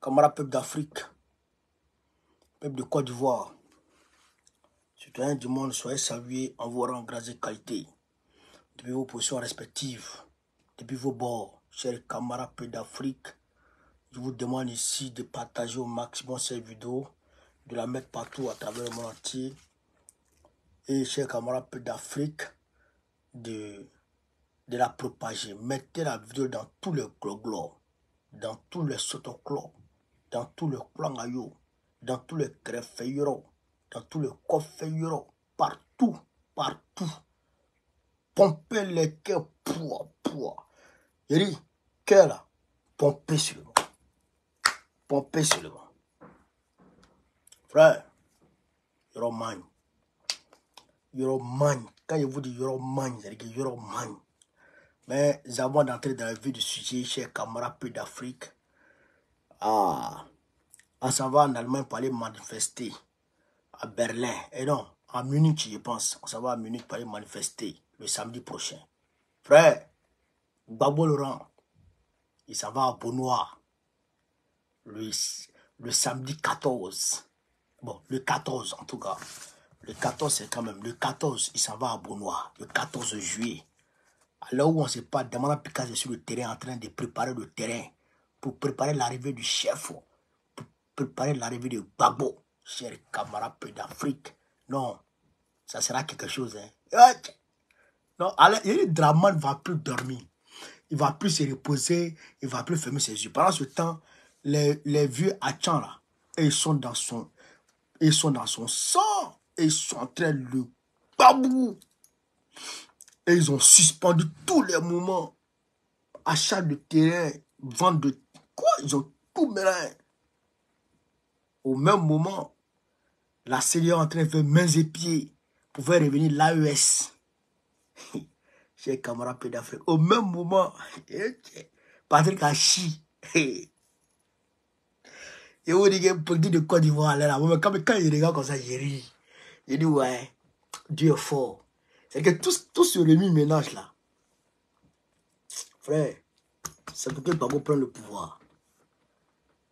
Camarades peuple d'Afrique, peuple de Côte d'Ivoire, citoyens du monde, soyez salués en vos rangs, grâce et qualité, depuis vos positions respectives, depuis vos bords, chers camarades peuple d'Afrique. Je vous demande ici de partager au maximum cette vidéo, de la mettre partout à travers le monde entier. Et chers camarades peuple d'Afrique, de la propager. Mettez la vidéo dans tous les globes, dans tous les sotoclubs, dans tous les clans ayo, dans tous les crèfeilleros, dans tous les coffeilleros, partout, partout. Pompez les cœurs, poids. J'ai dit, cœur là, pompez sur le vent. Pompez sur le vent. Frère, you're mine. You're mine. Quand je vous dis you're mine, c'est que you're mine. Mais avant d'entrer dans la vie du sujet, chers camarades peu d'Afrique, on s'en va en Allemagne pour aller manifester à Berlin. Et non, à Munich, je pense. On s'en va à Munich pour aller manifester le samedi prochain. Frère, Babo Laurent, il s'en va à Beaunois le samedi 14. Bon, le 14 en tout cas. Le 14, c'est quand même. Le 14, il s'en va à Beaunois. Le 14 juillet. Alors où on ne sait pas, demandant Picard sur le terrain en train de préparer le terrain pour préparer l'arrivée du chef, pour préparer l'arrivée de Babo, chers camarades peu d'Afrique. Non, ça sera quelque chose. Hein. Non, alors, Draman ne va plus dormir. Il ne va plus se reposer, il ne va plus fermer ses yeux. Pendant ce temps, les vieux Hachan là, ils sont dans son sang, et ils sont en train de le babou. Et ils ont suspendu tous les moments. Achat de terrain, vente de... Quoi? Ils ont tout mélangé. Au même moment, la CDA est en train de faire mains et pieds pour faire revenir l'AES. Chers camarades peu d'Afrique. Au même moment, Patrick Hachi. Et vous dites que politique de Côte d'Ivoire, là, quand il regarde comme ça, j'ai ri. J'ai dit, ouais, Dieu est fort. C'est que tout ce remue-ménage là, frère, c'est pour que Babo prenne le pouvoir.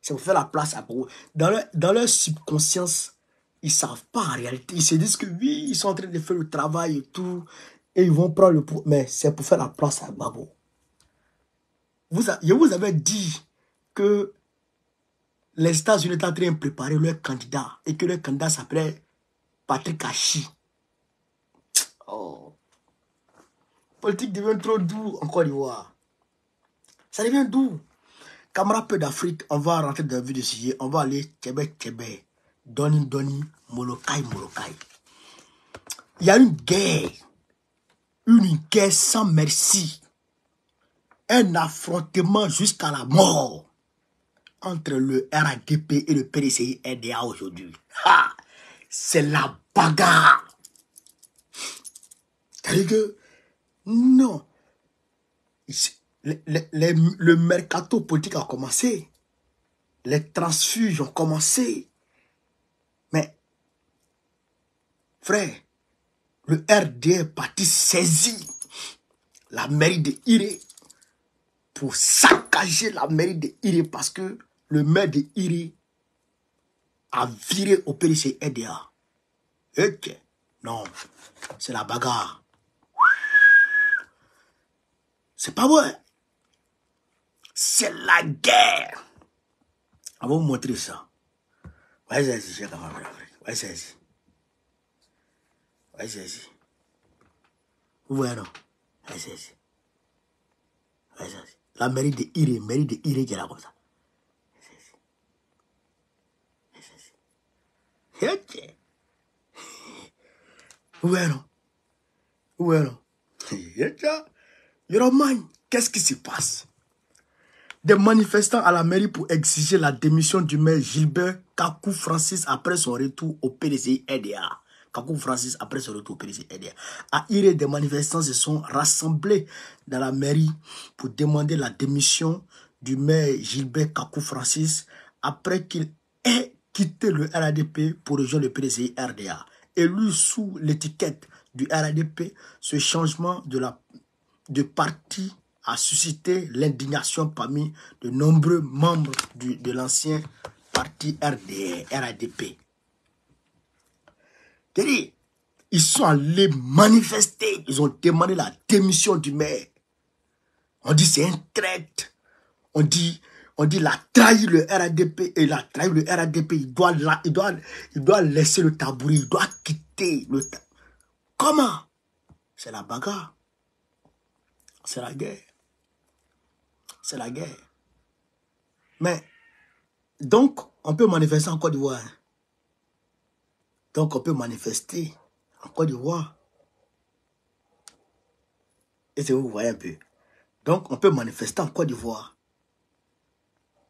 C'est pour faire la place à Babo. Dans leur subconscience, ils ne savent pas en réalité. Ils se disent que oui, ils sont en train de faire le travail et tout. Et ils vont prendre le pouvoir. Mais c'est pour faire la place à Babo. Je vous avais dit que les États-Unis étaient en train de préparer leur candidat. Et que leur candidat s'appelait Patrick Hachi. Oh. Politique devient trop doux en Côte d'Ivoire. Ça devient doux. Camarades peu d'Afrique, on va rentrer dans la vie de sujet. On va aller Tchébé, Doni, Molokai. Il y a une guerre sans merci. Un affrontement jusqu'à la mort entre le RADP et le PDCI-RDA aujourd'hui. C'est la bagarre. C'est-à-dire que, non, le mercato politique a commencé. Les transfuges ont commencé. Mais, frère, le RD est parti saisir la mairie de Iré pour saccager la mairie de Iré parce que le maire de Iré a viré au PDCI-RDA. Ok. Non, c'est la bagarre. C'est pas vrai. C'est la guerre. On va vous montrer ça. Voyez ça ici, voyez ça ici. Voyez ça ici. Vous voyez non? Voyez ça ici. Voyez ça ici. La mairie de Iré qui est là comme ça. Voyez ça ici. Ok. Vous voyez non? Vous voyez non? Yoroman, qu'est-ce qui se passe? Des manifestants à la mairie pour exiger la démission du maire Gilbert Kakou Francis après son retour au PDCI-RDA. Kakou Francis après son retour au PDCI-RDA. À Iré, des manifestants se sont rassemblés dans la mairie pour demander la démission du maire Gilbert Kakou Francis après qu'il ait quitté le RADP pour rejoindre le PDCI-RDA. Élu sous l'étiquette du RADP, ce changement de parti a suscité l'indignation parmi de nombreux membres de l'ancien parti RADP. C'est-à-dire, ils sont allés manifester, ils ont demandé la démission du maire. On dit c'est un traître. On dit il a trahi le RADP et il a trahi le RADP. Il doit laisser le tabouret, il doit quitter le tabouret. Comment? C'est la bagarre. C'est la guerre. C'est la guerre. Mais, donc, on peut manifester en Côte d'Ivoire. Donc, on peut manifester en Côte d'Ivoire. Et c'est vous voyez un peu. Donc, on peut manifester en Côte d'Ivoire.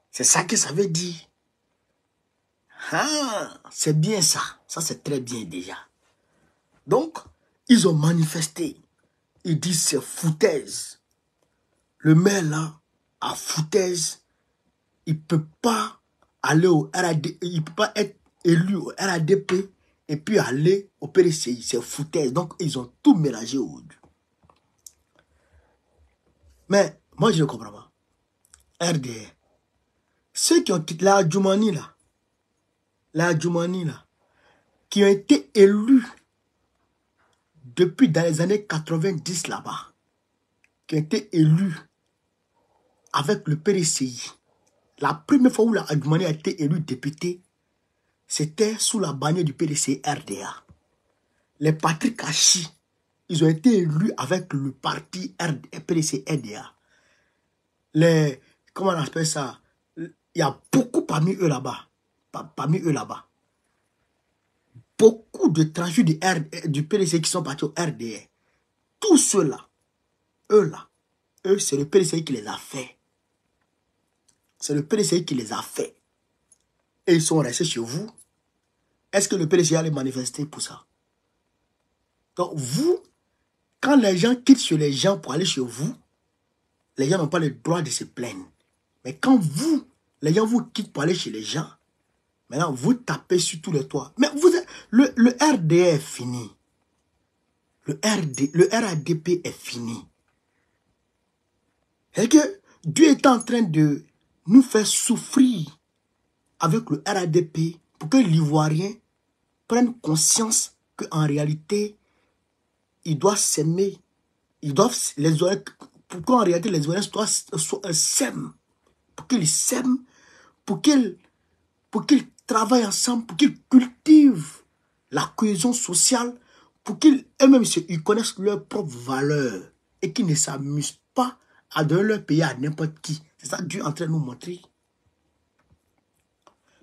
C'est ça que ça veut dire. Ah, c'est bien ça. Ça, c'est très bien déjà. Donc, ils ont manifesté. Ils disent c'est foutaise. Le maire là, à foutaise, il ne peut pas aller au RADP, il ne peut pas être élu au RADP et puis aller au PDCI. C'est foutaise. Donc, ils ont tout mélangé au Mais, moi, je ne comprends pas. RDR. Ceux qui ont quitté la Djoumani là, qui ont été élus depuis dans les années 90 là-bas, qui ont été élus avec le PDCI. La première fois où la Djoumani a été élu député, c'était sous la bannière du PDCI RDA. Les Patrick Hachi, ils ont été élus avec le parti PDCI RDA. Comment on appelle ça? Il y a beaucoup parmi eux là-bas. Beaucoup de tranchus du PDCI qui sont partis au RDR. Tous ceux-là, eux, c'est le PDCI qui les a fait. C'est le PDCI qui les a fait. Et ils sont restés chez vous. Est-ce que le PDCI allait manifester pour ça? Donc vous, quand les gens quittent chez les gens pour aller chez vous, les gens n'ont pas le droit de se plaindre. Mais quand vous, les gens vous quittent pour aller chez les gens, maintenant vous tapez sur tous les toits. Mais vous êtes, le RDR est fini. Le RADP est fini. C'est que Dieu est en train de nous faire souffrir avec le RADP pour que l'Ivoirien prenne conscience qu'en réalité, ils doivent s'aimer. Pour qu'en réalité les Ivoiriens s'aiment. Pour qu'ils s'aiment, pour qu'ils travaillent ensemble, pour qu'ils cultivent la cohésion sociale, pour qu'ils eux-mêmes ils connaissent leurs propres valeurs et qu'ils ne s'amusent pas à donner leur pays à n'importe qui. C'est ça que Dieu est en train de nous montrer.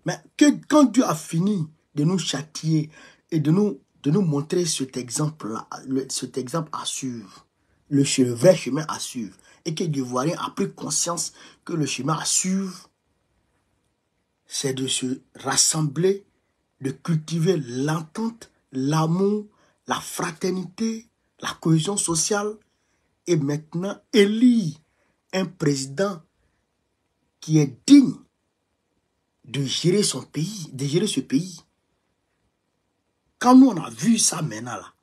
Mais quand Dieu a fini de nous châtier et de nous montrer cet exemple-là, cet exemple à suivre, le vrai chemin à suivre, et que l'Ivoirien a pris conscience que le chemin à suivre, c'est de se rassembler, de cultiver l'entente, l'amour, la fraternité, la cohésion sociale, et maintenant élire un président qui est digne de gérer son pays, de gérer ce pays. Quand nous on a vu ça maintenant là,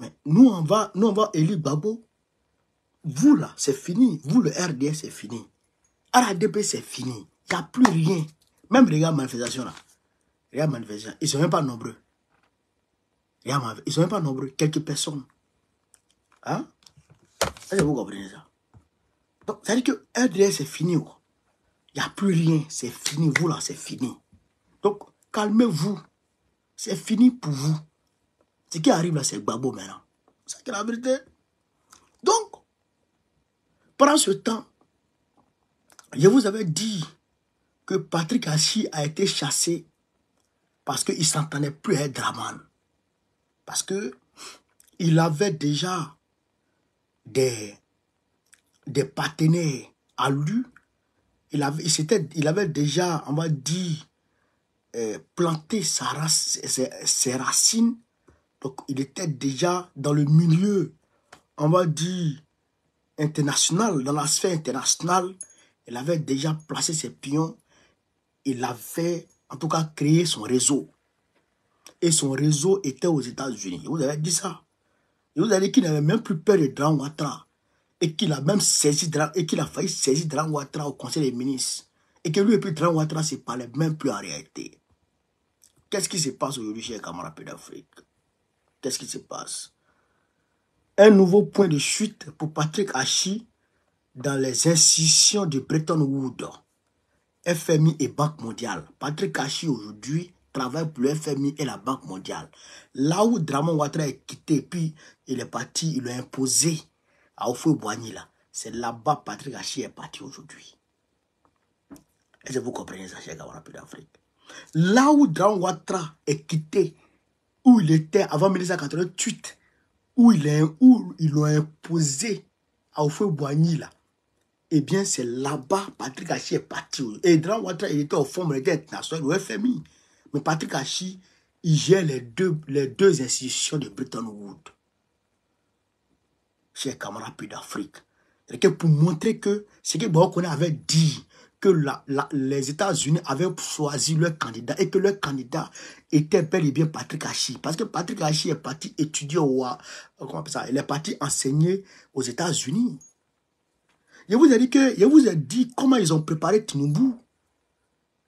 mais nous on va élire Gbagbo. Vous là, c'est fini. Vous le RDS, c'est fini. RADP, c'est fini. Il n'y a plus rien. Même les gars manifestation là. Les gars manifestation, ils ne sont même pas nombreux. Ils ne sont même pas nombreux. Quelques personnes. Hein? Est-ce que vous comprenez ça? Donc, ça veut dire que RDS, c'est fini. Il n'y a plus rien. C'est fini. Vous là, c'est fini. Donc, calmez-vous. C'est fini pour vous. Ce qui arrive là, c'est Gbagbo maintenant. C'est la vérité. Donc, pendant ce temps, je vous avais dit que Patrick Hachi a été chassé parce qu'il ne s'entendait plus avec Draman. Parce qu'il avait déjà des partenaires à lui. Il avait déjà, on va dire, planté ses racines. Donc, il était déjà dans le milieu, on va dire, international, dans la sphère internationale. Il avait déjà placé ses pions. Il avait, en tout cas, créé son réseau. Et son réseau était aux États-Unis. Vous avez dit ça. Et vous avez dit qu'il n'avait même plus peur de Dran Ouattara. et qu'il a même saisi, et qu'il a failli saisir Dran Ouattara au Conseil des ministres, et que lui et puis Dran Ouattara ne se parlaient même plus en réalité. Qu'est-ce qui se passe aujourd'hui chez les camarades d'Afrique? Qu'est-ce qui se passe? Un nouveau point de chute pour Patrick Hachi dans les institutions de Bretton Woods, FMI et Banque mondiale. Patrick Hachi aujourd'hui travaille pour le FMI et la Banque mondiale. Là où Dramon Ouattara est quitté, puis il est parti, il l'a imposé à Houphouët-Boigny là. C'est là-bas Patrick Hachi est parti aujourd'hui. Est-ce que vous comprenez ça, chers camarades d'Afrique? Là où Dramon Ouattara est quitté, où il était avant 1988, où ils l'ont imposé à Houphouët-Boigny là, eh bien c'est là-bas Patrick Hachi est parti. Et Dramon Ouattara, il était au Fonds monétaire international, au FMI. Mais Patrick Hachi, il gère les deux institutions de Bretton Woods. Chers camarades d'Afrique. C'est pour montrer que ce que Baokone avait dit, que les États-Unis avaient choisi leur candidat et que leur candidat était bel et bien Patrick Hachi. Parce que Patrick Hachi est parti étudier comment on appelle ça, il est parti enseigner aux États-Unis. Je vous ai dit comment ils ont préparé Tinubu.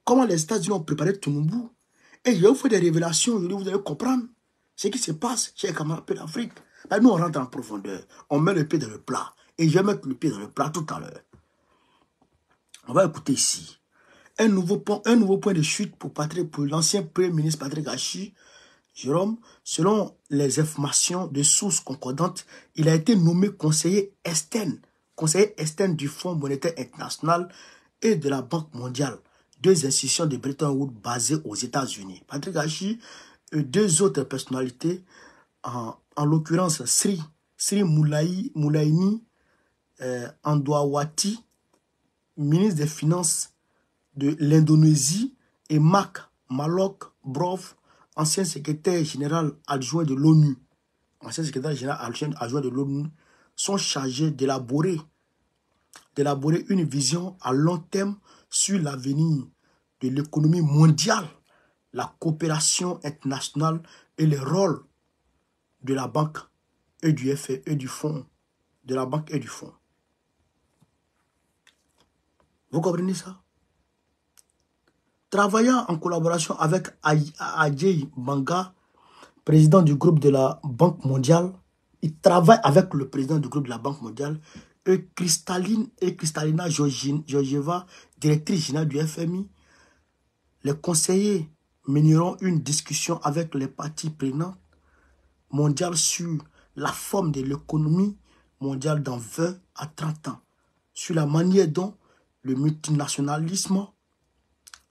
Comment les États-Unis ont préparé Tinubu. Et je vais vous faire des révélations, aujourd'hui vous allez comprendre ce qui se passe chez les camarades d'Afrique. Nous on rentre en profondeur, on met le pied dans le plat. Et je vais mettre le pied dans le plat tout à l'heure. On va écouter ici. Un nouveau point de chute pour l'ancien Premier ministre Patrick Hachi, Jérôme. Selon les informations de sources concordantes, il a été nommé conseiller externe du Fonds monétaire international et de la Banque mondiale, deux institutions de Bretton Woods basées aux États-Unis. Patrick Hachi et deux autres personnalités, en l'occurrence Sri Moulaini Andouawati, ministre des Finances de l'Indonésie, et Marc Malok Brov, ancien secrétaire général adjoint de l'ONU, sont chargés d'élaborer une vision à long terme sur l'avenir de l'économie mondiale, la coopération internationale et le rôle de la banque et du fonds, de la banque et du fonds. Vous comprenez ça? Travaillant en collaboration avec Ajay Banga, président du groupe de la Banque mondiale, il travaille avec le président du groupe de la Banque mondiale et Kristalina Georgieva, directrice générale du FMI. Les conseillers mèneront une discussion avec les parties prenantes mondiales sur la forme de l'économie mondiale dans 20 à 30 ans, sur la manière dont le multinationalisme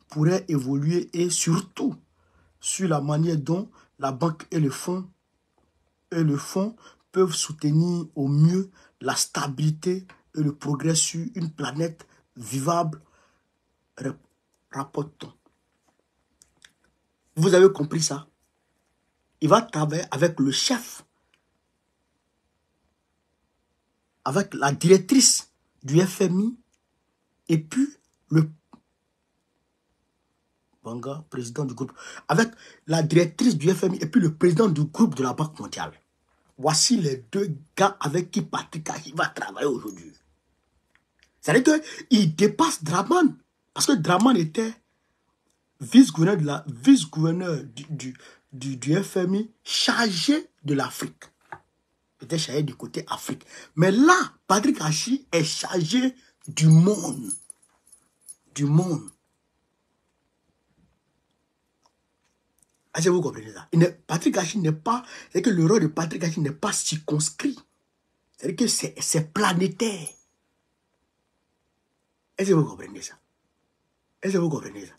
pourrait évoluer et surtout sur la manière dont la banque et le fonds peuvent soutenir au mieux la stabilité et le progrès sur une planète vivable, rapporte-t-on. Vous avez compris ça? Il va travailler avec le chef, avec la directrice du FMI et puis le Banga, président du groupe, avec la directrice du FMI et puis le président du groupe de la Banque mondiale. Voici les deux gars avec qui Patrick Hachi va travailler aujourd'hui. C'est-à-dire qu'il dépasse Draman. Parce que Draman était vice-gouverneur du FMI chargé de l'Afrique. Il était chargé du côté Afrique. Mais là, Patrick Hachi est chargé du monde. Du monde. Est-ce que vous comprenez ça? Patrick Hachi n'est pas... C'est que le rôle de Patrick Hachi n'est pas circonscrit. C'est-à-dire que c'est planétaire. Est-ce que vous comprenez ça? Est-ce que vous comprenez ça?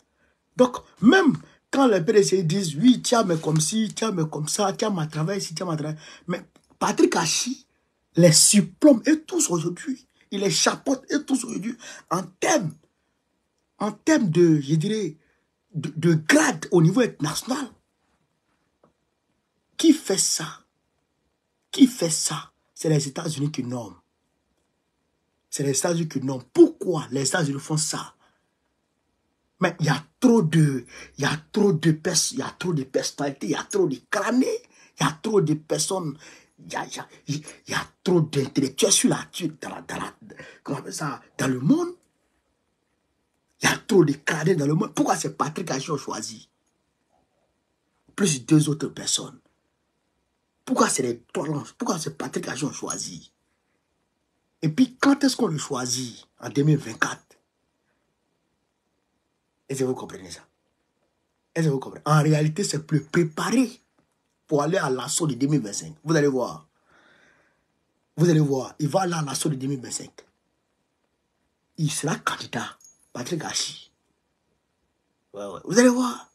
Donc, même quand les PDC disent, oui, tiens, mais comme ci, tiens, mais comme ça, tiens, ma travail ici, tiens, ma travail... Mais Patrick Hachi les surplombe et tous aujourd'hui. Il les chapeaute et tous aujourd'hui en termes de, je dirais, de grade au niveau international. Qui fait ça? Qui fait ça? C'est les États-Unis qui nomment. C'est les États-Unis qui nomment. Pourquoi les États-Unis font ça? Mais il y a trop de personnalités, il y a trop de crânes, il y a trop de personnes, Il y a trop d'intellectuels sur comment on appelle ça, dans le monde. Il y a trop de cadres dans le monde. Pourquoi c'est Patrick Achi ont choisi? Plus deux autres personnes. Pourquoi c'est les trois lances? Pourquoi c'est Patrick Achi ont choisi? Et puis, quand est-ce qu'on le choisit? En 2024. Est-ce que vous comprenez ça? Est-ce que vous comprenez? En réalité, c'est plus préparé pour aller à l'assaut de 2025. Vous allez voir. Vous allez voir. Il va aller à l'assaut de 2025. Il sera candidat. Patrick Achi. Ouais. Vous allez voir.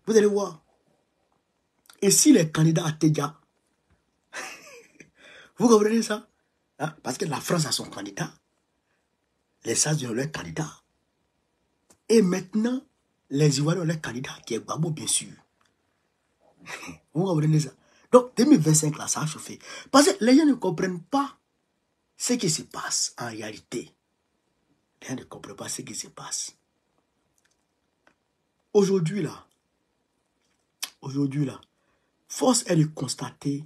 Vous allez voir. Et s'il est candidat à Teja, vous comprenez ça? Hein? Parce que la France a son candidat. Les États-Unis ont leur candidat. Et maintenant, les Ivoiriens ont leur candidat, qui est Gbagbo, bien sûr. Vous comprenez ça? Donc, 2025, là, ça a chauffé. Parce que les gens ne comprennent pas ce qui se passe en réalité. Les gens ne comprennent pas ce qui se passe. Aujourd'hui, là, force est de constater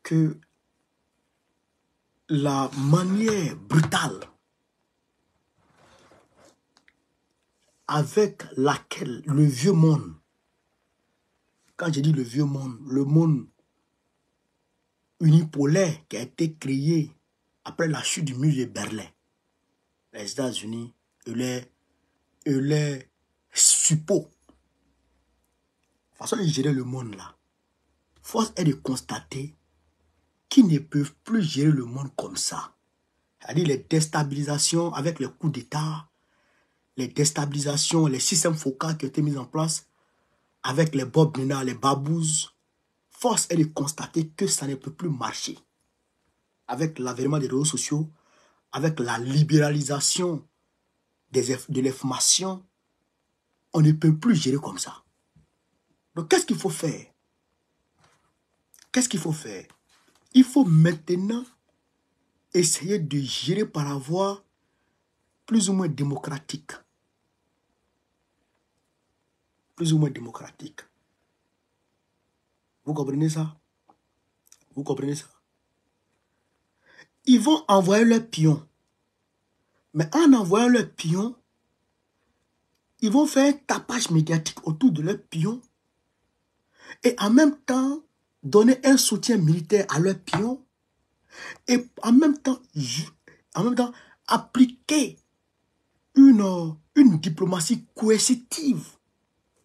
que la manière brutale avec laquelle le vieux monde, quand je dis le vieux monde, le monde unipolaire qui a été créé après la chute du mur de Berlin, les États-Unis et les suppôts, façon de gérer le monde là, force est de constater qu'ils ne peuvent plus gérer le monde comme ça. C'est-à-dire les déstabilisations avec les coups d'État, les déstabilisations, les systèmes focaux qui ont été mis en place avec les Bob Nina, les Babouz. Force est de constater que ça ne peut plus marcher. Avec l'avènement des réseaux sociaux, avec la libéralisation de l'information, on ne peut plus gérer comme ça. Donc, qu'est-ce qu'il faut faire? Qu'est-ce qu'il faut faire? Il faut maintenant essayer de gérer par la voie plus ou moins démocratique. Plus ou moins démocratique. Vous comprenez ça? Vous comprenez ça? Ils vont envoyer leurs pions. Mais en envoyant leurs pions, ils vont faire un tapage médiatique autour de leurs pions et en même temps donner un soutien militaire à leurs pions et en même temps appliquer une diplomatie coercitive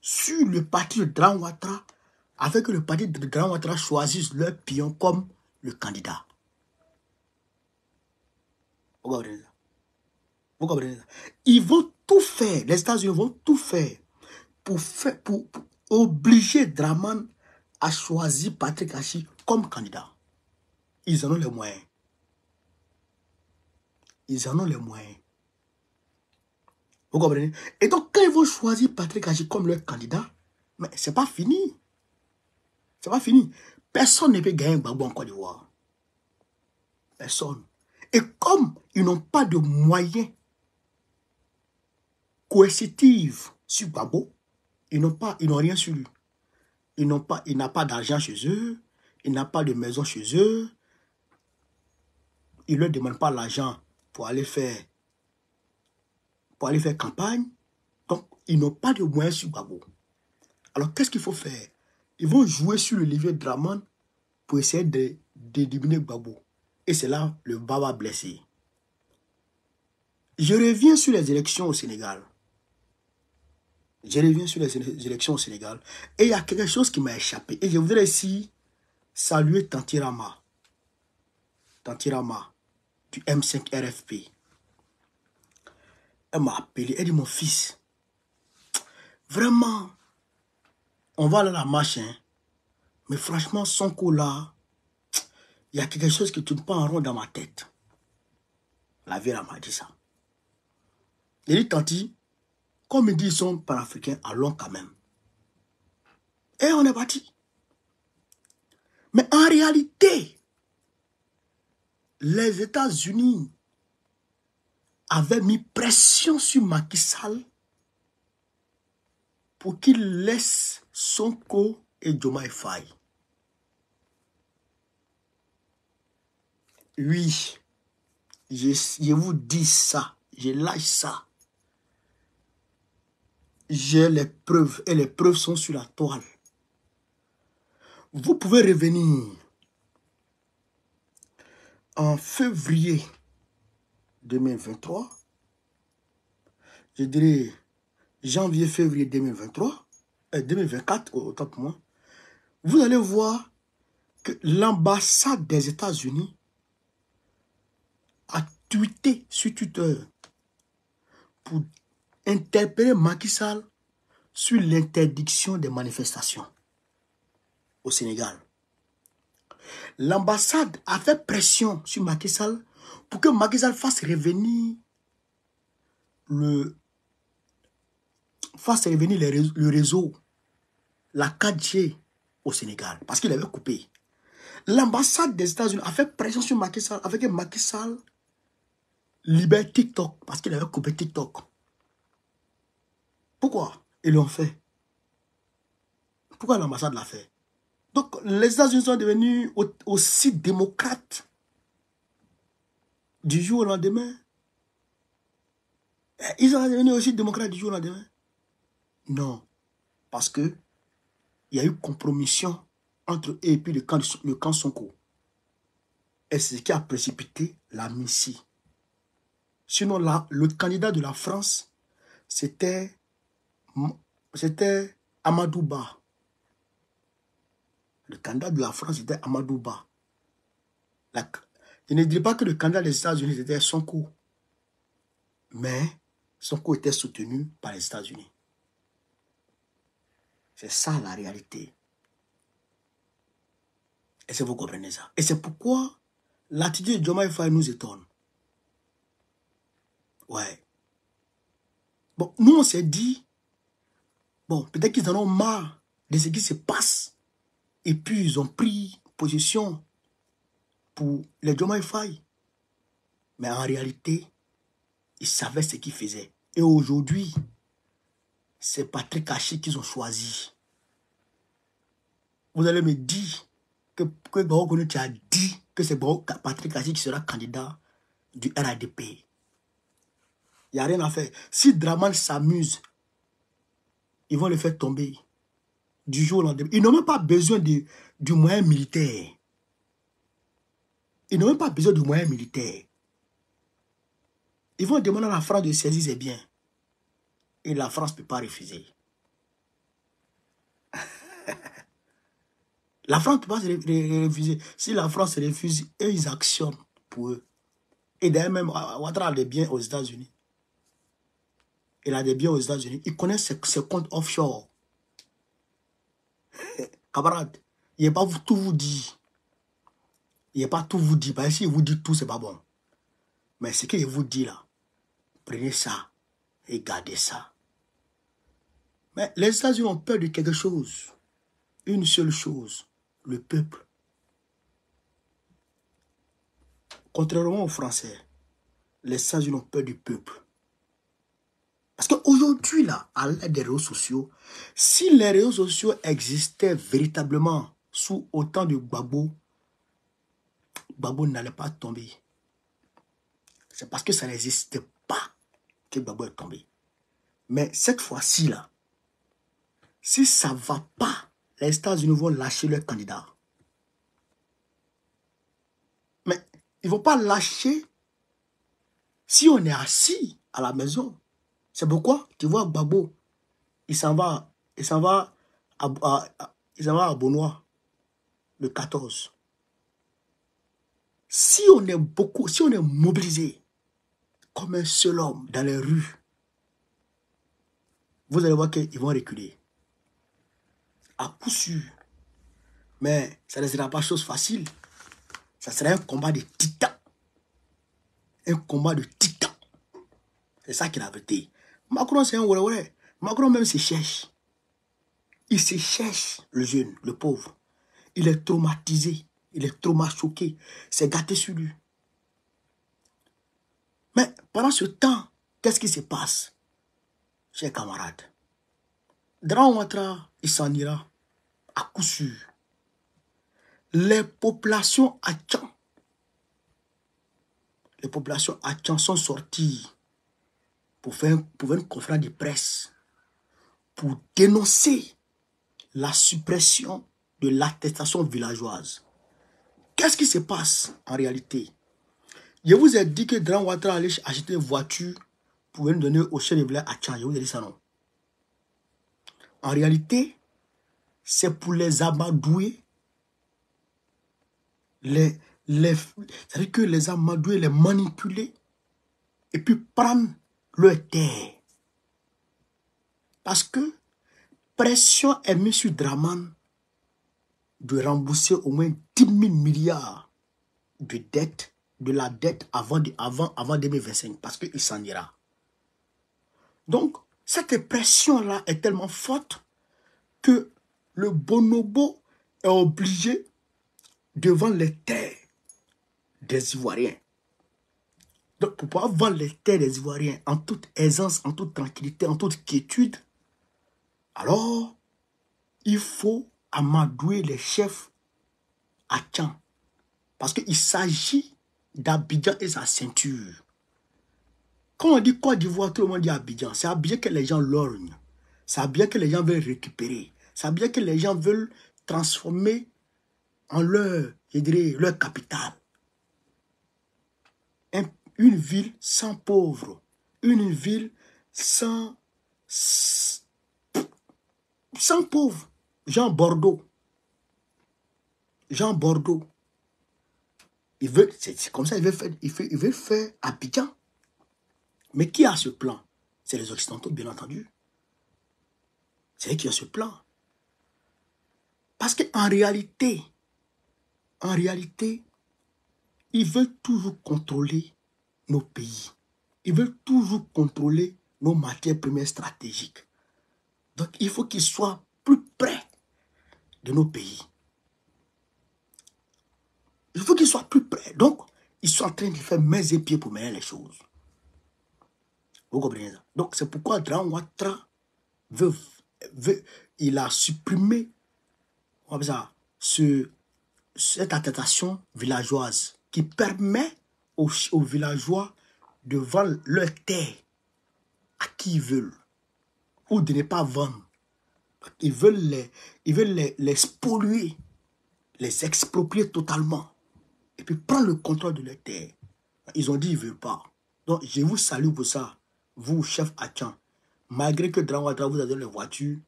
sur le parti de Grand Ouattara afin que le parti de Grand Ouattara choisisse leur pion comme le candidat. Vous comprenez ça? Vous comprenez ça? Ils vont tout faire, les États-Unis vont tout faire pour obliger Draman à choisir Patrick Achi comme candidat. Ils en ont les moyens. Ils en ont les moyens. Vous comprenez? Et donc, quand ils vont choisir Patrick Achi comme leur candidat, mais c'est pas fini. C'est pas fini. Personne ne peut gagner Gbagbo en Côte d'Ivoire. Personne. Et comme ils n'ont pas de moyens coercitifs sur Gbagbo, ils n'ont rien sur lui. Il n'a pas d'argent chez eux, il n'a pas de maison chez eux, il ne leur demande pas l'argent pour aller faire campagne. Donc, ils n'ont pas de moyens sur Gbagbo. Alors, qu'est-ce qu'il faut faire? Ils vont jouer sur le levier de Draman pour essayer d'éliminer Gbagbo. Et c'est là le baba blessé. Je reviens sur les élections au Sénégal. Et il y a quelque chose qui m'a échappé. Et je voudrais ici saluer Tanti Rama du M5 RFP. Elle m'a appelé, elle dit mon fils, vraiment, on va aller à la marche, hein, mais franchement, Sonko là, il y a quelque chose qui ne tourne pas en rond dans ma tête. La vie, elle m'a dit ça. Elle dit, Tanti, comme ils disent, ils sont panafricains, allons quand même. Et on est parti. Mais en réalité, les États-Unis avaient mis pression sur Macky Sall pour qu'il laisse Sonko et Diomaye Faye. Oui, je vous dis ça. Je lâche ça. J'ai les preuves et les preuves sont sur la toile. Vous pouvez revenir en février 2023. Je dirais janvier-février 2023. 2024, autant pour moi. Vous allez voir que l'ambassade des États-Unis a tweeté sur Twitter pour interpeller Macky Sall sur l'interdiction des manifestations au Sénégal. L'ambassade a fait pression sur Macky Sall pour que Macky Sall fasse revenir le réseau, la 4G au Sénégal, parce qu'il avait coupé. L'ambassade des États-Unis a fait pression sur Macky Sall avec Macky Sall libère TikTok, parce qu'il avait coupé TikTok. Pourquoi ils l'ont fait? Pourquoi l'ambassade l'a fait? Donc, les États-Unis sont devenus aussi démocrates du jour au lendemain. Ils sont devenus aussi démocrates du jour au lendemain. Non, parce que il y a eu compromission entre eux et puis le camp Sonko. Et c'est ce qui a précipité l'amnistie. Sinon, là, le candidat de la France, c'était Amadou Ba. Le candidat de la France, c'était Amadou Ba. Je ne dirais pas que le candidat des États-Unis était Sonko. Mais Sonko était soutenu par les États-Unis. C'est ça la réalité. Et si vous comprenez ça. Et c'est pourquoi l'attitude de Diomaye Faye nous étonne. Ouais. Bon, nous on s'est dit, bon, peut-être qu'ils en ont marre de ce qui se passe. Et puis ils ont pris position pour les Diomaye Faye. Mais en réalité, ils savaient ce qu'ils faisaient. Et aujourd'hui, c'est Patrick Hachi qu'ils ont choisi. Vous allez me dire que tu as dit que c'est Patrick Hachi qui sera candidat du RADP. Il n'y a rien à faire. Si Draman s'amuse, ils vont le faire tomber du jour au lendemain. Ils n'ont même pas besoin du moyen militaire. Ils n'ont même pas besoin du moyen militaire. Ils vont demander à la France de saisir ses biens. Et la France ne peut pas refuser. La France ne peut pas refuser. Si la France refuse, eux, ils actionnent pour eux. Et d'ailleurs, même Ouattara a des biens aux États-Unis. Il a des biens aux États-Unis. Il connaît ses comptes offshore. Camarade, il n'est pas tout vous dire. Il n'est pas tout vous dire. Parce que s'il vous dit tout, c'est pas bon. Mais ce qu'il vous dit là, prenez ça et gardez ça. Mais les États-Unis ont peur de quelque chose. Une seule chose. Le peuple. Contrairement aux Français, les États-Unis ont peur du peuple. Parce qu'aujourd'hui, là, à l'aide des réseaux sociaux, si les réseaux sociaux existaient véritablement sous autant de Gbagbo, Gbagbo n'allait pas tomber. C'est parce que ça n'existait pas que Gbagbo est tombé. Mais cette fois-ci, là, si ça ne va pas, les États-Unis vont lâcher leur candidat. Mais ils ne vont pas lâcher si on est assis à la maison. C'est pourquoi, tu vois, Gbagbo, il s'en va à Bonois le 14. Si on est beaucoup, si on est mobilisé comme un seul homme dans les rues, vous allez voir qu'ils vont reculer. À coup sûr. Mais ça ne sera pas chose facile. Ça sera un combat de titans. Un combat de titans. C'est ça qu'il a vérité. Macron, c'est un ouais. Macron même se cherche. Il se cherche, le jeune, le pauvre. Il est traumatisé. Il est choqué. C'est gâté sur lui. Mais pendant ce temps, qu'est-ce qui se passe, chers camarades? Dran Ouattara, il s'en ira à coup sûr. Les populations à Tchang les populations Atchan sont sorties pour faire une conférence de presse pour dénoncer la suppression de l'attestation villageoise. Qu'est-ce qui se passe en réalité? Je vous ai dit que Grand Ouattara allait acheter une voiture pour venir donner au chef de village Atchan. Je vous ai dit ça, non? En réalité, c'est pour les amadouer, c'est-à-dire que les amadouer, les manipuler, et puis prendre leur terre. Parce que pression est mise sur Draman de rembourser au moins 10 000 milliards de dette, de la dette avant 2025, parce qu'il s'en ira. Donc, cette pression-là est tellement forte que le bonobo est obligé de vendre les terres des Ivoiriens. Donc, pour pouvoir vendre les terres des Ivoiriens en toute aisance, en toute tranquillité, en toute quiétude, alors, il faut amadouer les chefs Atchan. Parce qu'il s'agit d'Abidjan et sa ceinture. Quand on dit Côte d'Ivoire, tout le monde dit Abidjan. C'est Abidjan que les gens lorgnent. C'est Abidjan que les gens veulent récupérer. C'est Abidjan que les gens veulent transformer en leur, je dirais, leur capitale. Une ville sans pauvres. Une ville sans pauvres. Jean Bordeaux. C'est comme ça, il veut faire Abidjan. Mais qui a ce plan? C'est les Occidentaux, bien entendu. C'est eux qui ont ce plan. Parce qu'en réalité, ils veulent toujours contrôler nos pays. Ils veulent toujours contrôler nos matières premières stratégiques. Donc, il faut qu'ils soient plus près de nos pays. Il faut qu'ils soient plus près. Donc, ils sont en train de faire mains et pieds pour mener les choses. Vous comprenez ça? Donc, c'est pourquoi Grand Ouattara il a supprimé cette attestation villageoise qui permet aux villageois de vendre leur terre à qui ils veulent ou de ne pas vendre. Ils veulent les spolier, les exproprier totalement et puis prendre le contrôle de leur terre. Ils ont dit qu'ils ne veulent pas. Donc, je vous salue pour ça, vous, chef Atchan. Malgré que Grand Ouattara vous a donné les voitures,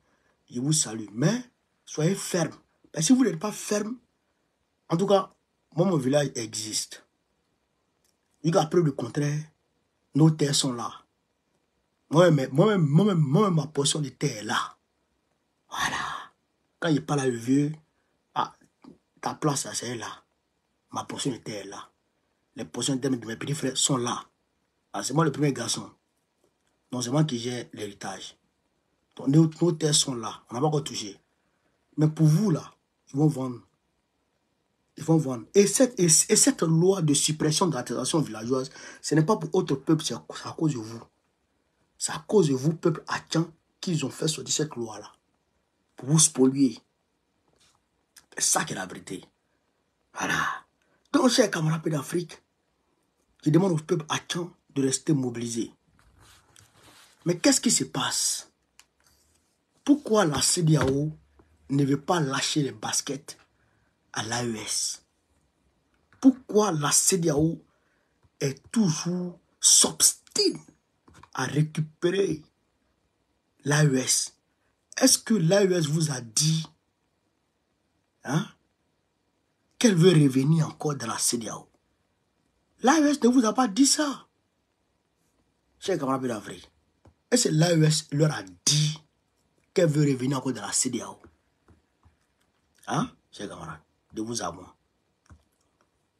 je vous salue. Mais, soyez ferme. Et si vous n'êtes pas ferme, en tout cas, moi, mon village existe. Jusqu'à preuve du contraire, nos terres sont là. Moi-même, ma portion de terre est là. Voilà. Quand il parle à le vieux, ta place, c'est là. Ma portion de terre est là. Les portions de mes petits frères sont là. C'est moi le premier garçon. Donc, c'est moi qui gère l'héritage. Donc, nos terres sont là. On n'a pas encore touché. Mais pour vous, là, ils vont vendre. Ils vont vendre. Et cette loi de suppression de l'attestation villageoise, ce n'est pas pour autre peuple, c'est à cause de vous. C'est à cause de vous, peuple Atchan, qu'ils ont fait sortir cette loi-là. Pour vous spolier. C'est ça qui est la vérité. Voilà. Donc, chers camarades d'Afrique, je demande au peuple Atchan de rester mobilisé. Mais qu'est-ce qui se passe? Pourquoi la CEDEAO ne veut pas lâcher les baskets à l'AES? Pourquoi la CEDEAO est toujours s'obstine à récupérer l'AES? Est-ce que l'AES vous a dit qu'elle veut revenir encore dans la CEDEAO? L'AES ne vous a pas dit ça. Chers camarades d'Afrique, est-ce que l'AES leur a dit qu'elle veut revenir encore dans la CEDEAO? Chers camarades, de vous à moi.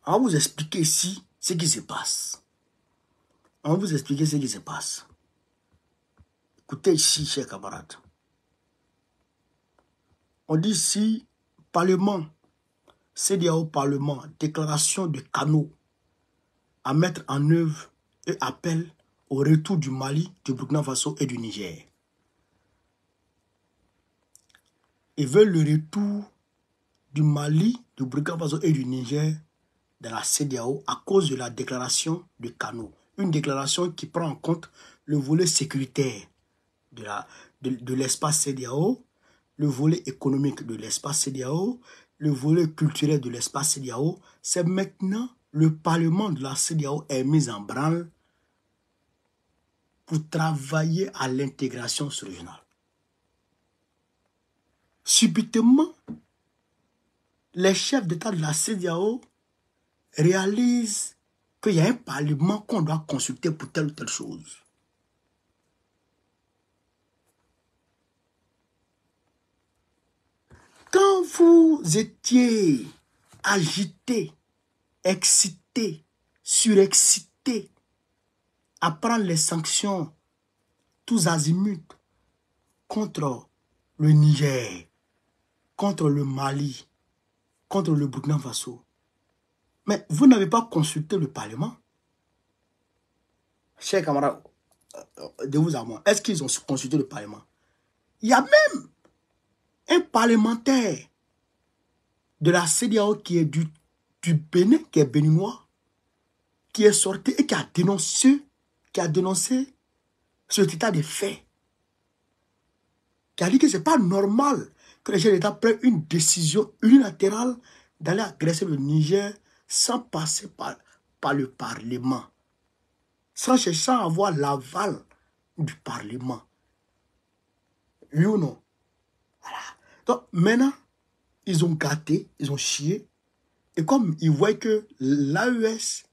On va vous expliquer ici ce qui se passe. On va vous expliquer ce qui se passe. Écoutez ici, chers camarades. On dit ici, Parlement, CEDEAO Parlement, déclaration de canaux à mettre en œuvre et appel au retour du Mali, du Burkina Faso et du Niger. Ils veulent le retour du Mali, du Burkina Faso et du Niger dans la CEDEAO à cause de la déclaration de Kano. Une déclaration qui prend en compte le volet sécuritaire de l'espace CEDEAO, le volet économique de l'espace CEDEAO, le volet culturel de l'espace CEDEAO. C'est maintenant le Parlement de la CEDEAO est mis en branle pour travailler à l'intégration régionale. Subitement, les chefs d'État de la CEDEAO réalisent qu'il y a un parlement qu'on doit consulter pour telle ou telle chose. Quand vous étiez agité, excité, surexcité à prendre les sanctions tous azimuts contre le Niger, contre le Mali, contre le Burkina Faso, mais vous n'avez pas consulté le Parlement. Chers camarades, de vous à moi, est-ce qu'ils ont consulté le Parlement? Il y a même un parlementaire de la CEDEAO qui est du Bénin, qui est béninois, qui est sorti et qui a dénoncé cet état de fait. Qui a dit que ce n'est pas normal que les chefs d'État prennent une décision unilatérale d'aller agresser le Niger sans passer par le Parlement, sans chercher à avoir l'aval du Parlement. Oui ou non? Voilà. Donc maintenant, ils ont gâté, ils ont chié. Et comme ils voient que l'AES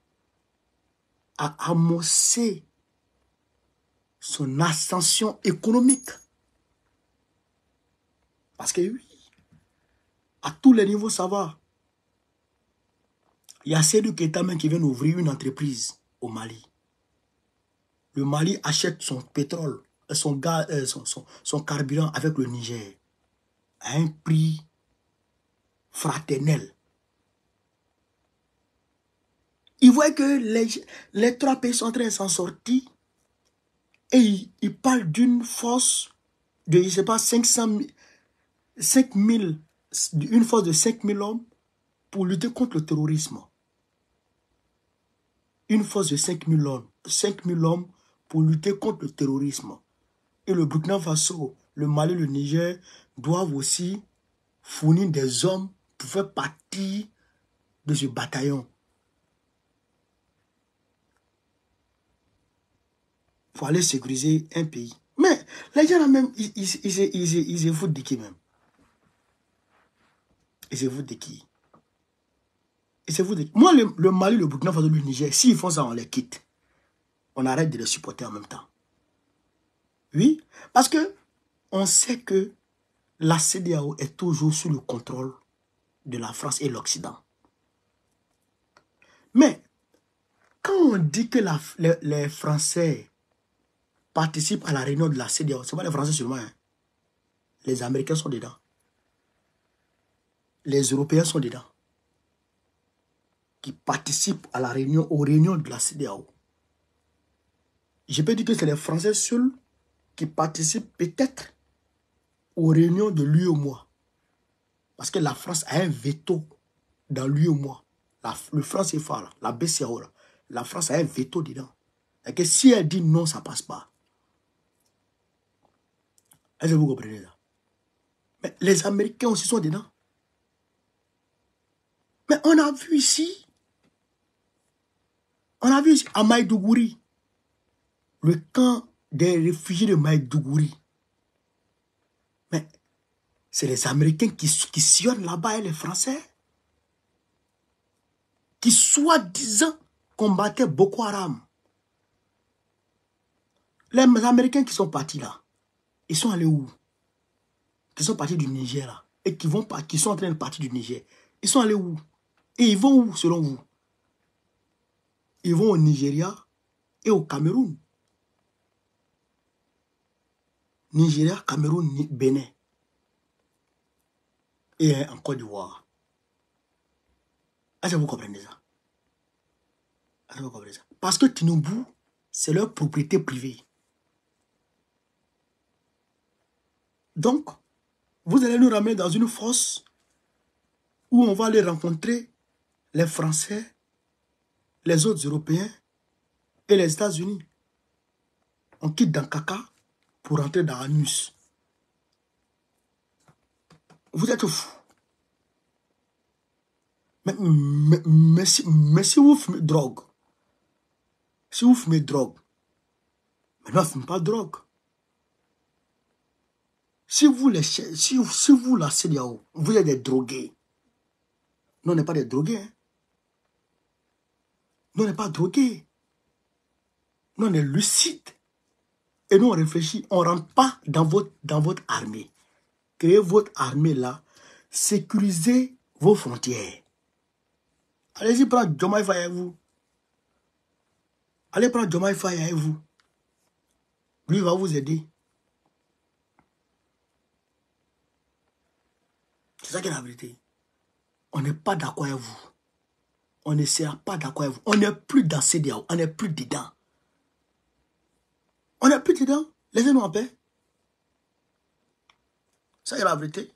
a amorcé son ascension économique, parce que oui, à tous les niveaux, ça va. Il y a Seydou Keita qui vient d'ouvrir une entreprise au Mali. Le Mali achète son pétrole, son gaz, son carburant avec le Niger à un prix fraternel. Il voit que les trois pays sont en train de s'en sortir et il parle d'une force de, je ne sais pas, 5 000, une force de 5 000 hommes pour lutter contre le terrorisme. Une force de 5 000 hommes pour lutter contre le terrorisme. Et le Burkina Faso, le Mali, le Niger doivent aussi fournir des hommes pour faire partie de ce bataillon. Pour aller sécuriser un pays. Mais les gens là même, ils se foutent de qui même? Ils se foutent de qui? Ils se foutent de qui? Moi, le Mali, le Burkina Faso, le Niger, s'ils font ça, on les quitte. On arrête de les supporter en même temps. Oui, parce que on sait que la CEDEAO est toujours sous le contrôle de la France et l'Occident. Mais quand on dit que les Français participent à la réunion de la CEDEAO, ce n'est pas les Français seulement. Hein. Les Américains sont dedans. Les Européens sont dedans. Qui participent à la réunion, aux réunions de la CEDEAO. Je peux dire que c'est les Français seuls qui participent peut-être aux réunions de l'UEMOA. Parce que la France a un veto dans l'UEMOA. Le franc CFA, la BCAO, la France a un veto dedans. Et que si elle dit non, ça ne passe pas. Est-ce que vous comprenez ça? Mais les Américains aussi sont dedans. Mais on a vu ici à Maïdougouri, le camp des réfugiés de Maïdougouri. Mais c'est les Américains qui sillonnent là-bas et les Français qui soi-disant combattaient Boko Haram. Les Américains qui sont partis là, ils sont allés où? Qui sont partis du Niger là, et qui sont en train de partir du Niger. Ils sont allés où? Et ils vont où selon vous? Ils vont au Nigeria et au Cameroun. Nigeria, Cameroun, Bénin. Et en Côte d'Ivoire. Est-ce que vous comprenez ça? Est-ce que vous comprenez ça? Parce que Tinubu, c'est leur propriété privée. Donc, vous allez nous ramener dans une fosse où on va aller rencontrer les Français les autres Européens et les États-Unis. On quitte dans caca pour rentrer dans anus. Vous êtes fous. Mais si vous fumez drogue, mais non, ne fumez pas de drogue. Si vous la CEDEAO, vous êtes des drogués. Non, on n'est pas des drogués. Hein. Non, on n'est pas drogués. Non, on est lucide. Et nous, on réfléchit. On ne rentre pas dans votre armée. Créez votre armée là. Sécurisez vos frontières. Allez-y prendre Diomaye Faye avec vous. Allez prendre Diomaye Faye avec vous. Lui va vous aider. C'est ça qui est la vérité. On n'est pas d'accord avec vous. On ne sera pas d'accord avec vous. On n'est plus dans CEDEAO. On n'est plus dedans. On n'est plus dedans. Laissez-nous en paix. Ça, c'est la vérité.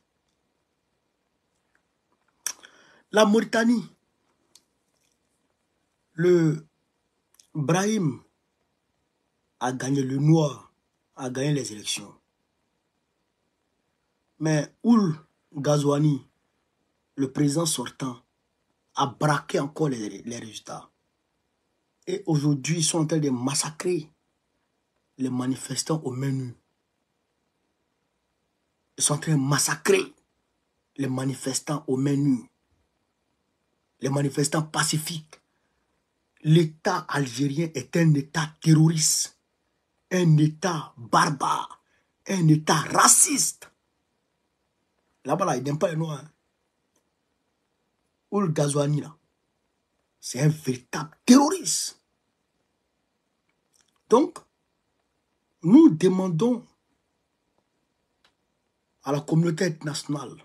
La Mauritanie, le Brahim a gagné, le noir a gagné les élections. Mais Ould Ghazouani, le président sortant, a braqué encore les résultats. Et aujourd'hui, ils sont en train de massacrer les manifestants au menu. Ils sont en train de massacrer les manifestants au menu. Les manifestants pacifiques. L'État algérien est un État terroriste, un État barbare, un État raciste. Là-bas, là, ils n'aiment pas les Noirs. Hein. Ould Ghazouani, là, c'est un véritable terroriste. Donc, nous demandons à la communauté internationale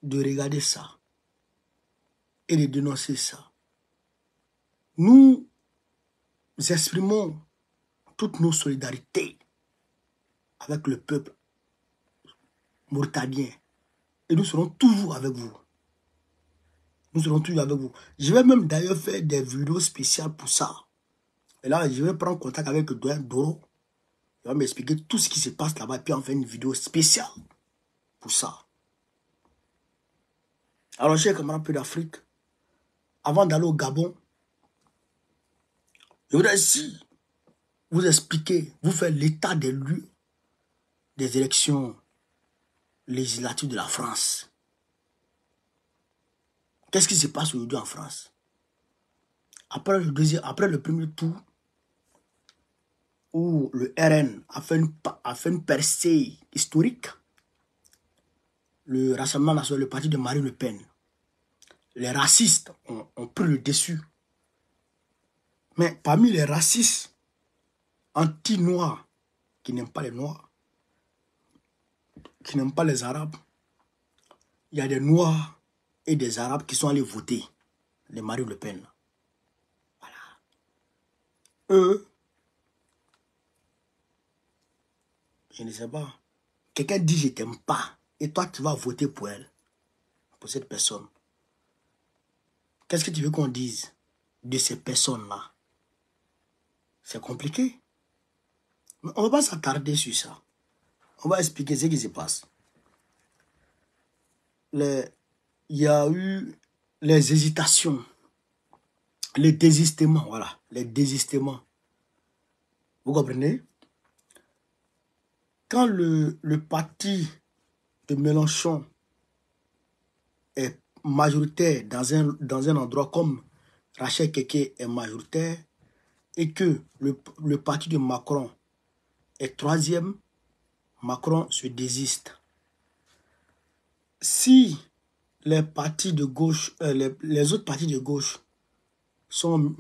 de regarder ça et de dénoncer ça. Nous exprimons toutes nos solidarités avec le peuple mauritanien et nous serons toujours avec vous. Nous serons toujours avec vous. Je vais même d'ailleurs faire des vidéos spéciales pour ça. Et là, je vais prendre contact avec Doyen Doro. Il va m'expliquer tout ce qui se passe là-bas et puis on fait une vidéo spéciale pour ça. Alors, chers camarades peu d'Afrique, avant d'aller au Gabon, je voudrais ici vous expliquer, vous faire l'état des lieux des élections législatives de la France. Qu'est-ce qui se passe aujourd'hui en France? Après le premier tour, où le RN a fait une percée historique, le Rassemblement national, le parti de Marine Le Pen, les racistes ont pris le dessus. Mais parmi les racistes anti-noirs, qui n'aiment pas les Noirs, qui n'aiment pas les Arabes, il y a des Noirs et des Arabes qui sont allés voter, les Marine Le Pen. Voilà. Eux, je ne sais pas, quelqu'un dit je t'aime pas, et toi tu vas voter pour elle, pour cette personne. Qu'est-ce que tu veux qu'on dise de ces personnes-là? C'est compliqué. Mais on ne va pas s'attarder sur ça. On va expliquer ce qui se passe. Il y a eu les hésitations, les désistements, voilà, les désistements. Vous comprenez? Quand le parti de Mélenchon est majoritaire dans un endroit comme Rachel Keke est majoritaire et que le parti de Macron est troisième, Macron se désiste. Si les partis de gauche, les autres partis de gauche sont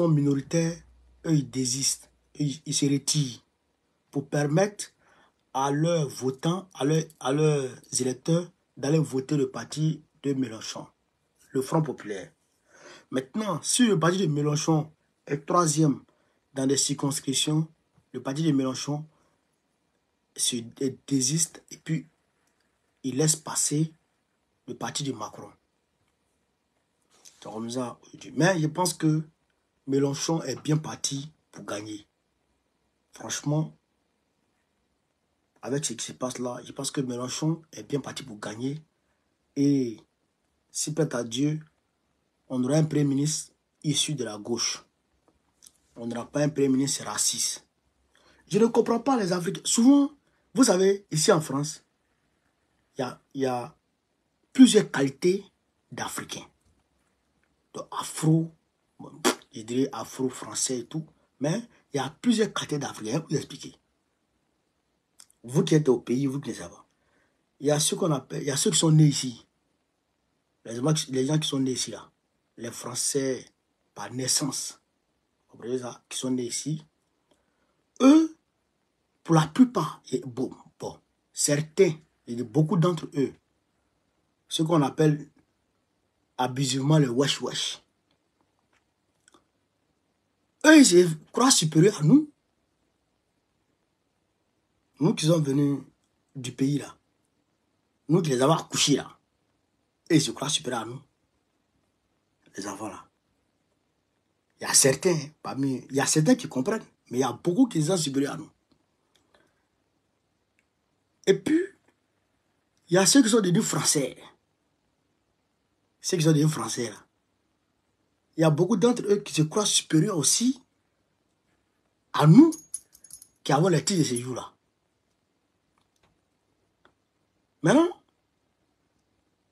minoritaires, eux ils désistent, ils se retirent pour permettre à leurs votants, à leurs électeurs d'aller voter le parti de Mélenchon, le Front populaire. Maintenant, si le parti de Mélenchon est troisième dans des circonscriptions, le parti de Mélenchon se désiste et puis il laisse passer le parti de Macron. C'est comme ça. Mais je pense que Mélenchon est bien parti pour gagner. Franchement, avec ce qui se passe là, je pense que Mélenchon est bien parti pour gagner. Et si plaît à Dieu, on aura un premier ministre issu de la gauche. On n'aura pas un premier ministre raciste. Je ne comprends pas les Africains. Souvent, vous savez, ici en France, il y a plusieurs qualités d'Africains. De Afro, je dirais Afro-français et tout. Mais il y a plusieurs qualités d'Africains. Vous expliquer. Vous qui êtes au pays, vous qui ne savez pas. Il y a ceux qu'on appelle, il y a ceux qui sont nés ici. Les gens qui sont nés ici, là. Les Français par naissance. Vous comprenez ça? Qui sont nés ici. Eux, pour la plupart, certains, beaucoup d'entre eux, ce qu'on appelle abusivement le wesh-wesh. Eux, ils se croient supérieurs à nous. Nous qui sommes venus du pays là. Nous qui les avons accouchés là. Et ils se croient supérieurs à nous. Les enfants là. Il y a certains, il y a certains qui comprennent. Mais il y a beaucoup qui sont supérieurs à nous. Et puis, il y a ceux qui sont devenus français. Ceux qui sont devenus français là. Il y a beaucoup d'entre eux qui se croient supérieurs aussi à nous qui avons les titres de séjour là. Maintenant,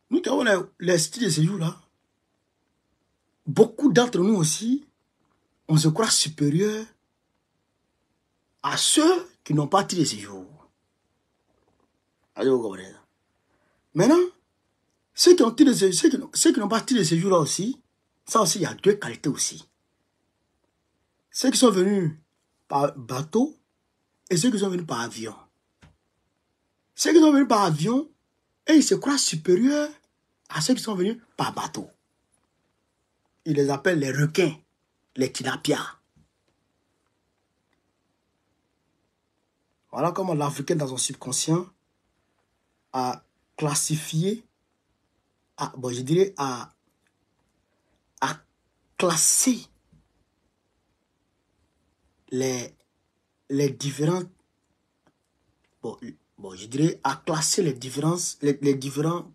nous qui avons les titres de séjour là, beaucoup d'entre nous aussi, on se croit supérieurs à ceux qui n'ont pas titre de séjour. Vous comprenez ça? Maintenant, ceux qui n'ont pas titre de séjour là aussi, ça aussi, il y a deux qualités aussi. Ceux qui sont venus par bateau et ceux qui sont venus par avion. Ceux qui sont venus par avion, et ils se croient supérieurs à ceux qui sont venus par bateau. Ils les appellent les requins, les tilapias. Voilà comment l'Africain dans son subconscient a classifié, à classer les différentes, à classer les différences, les différentes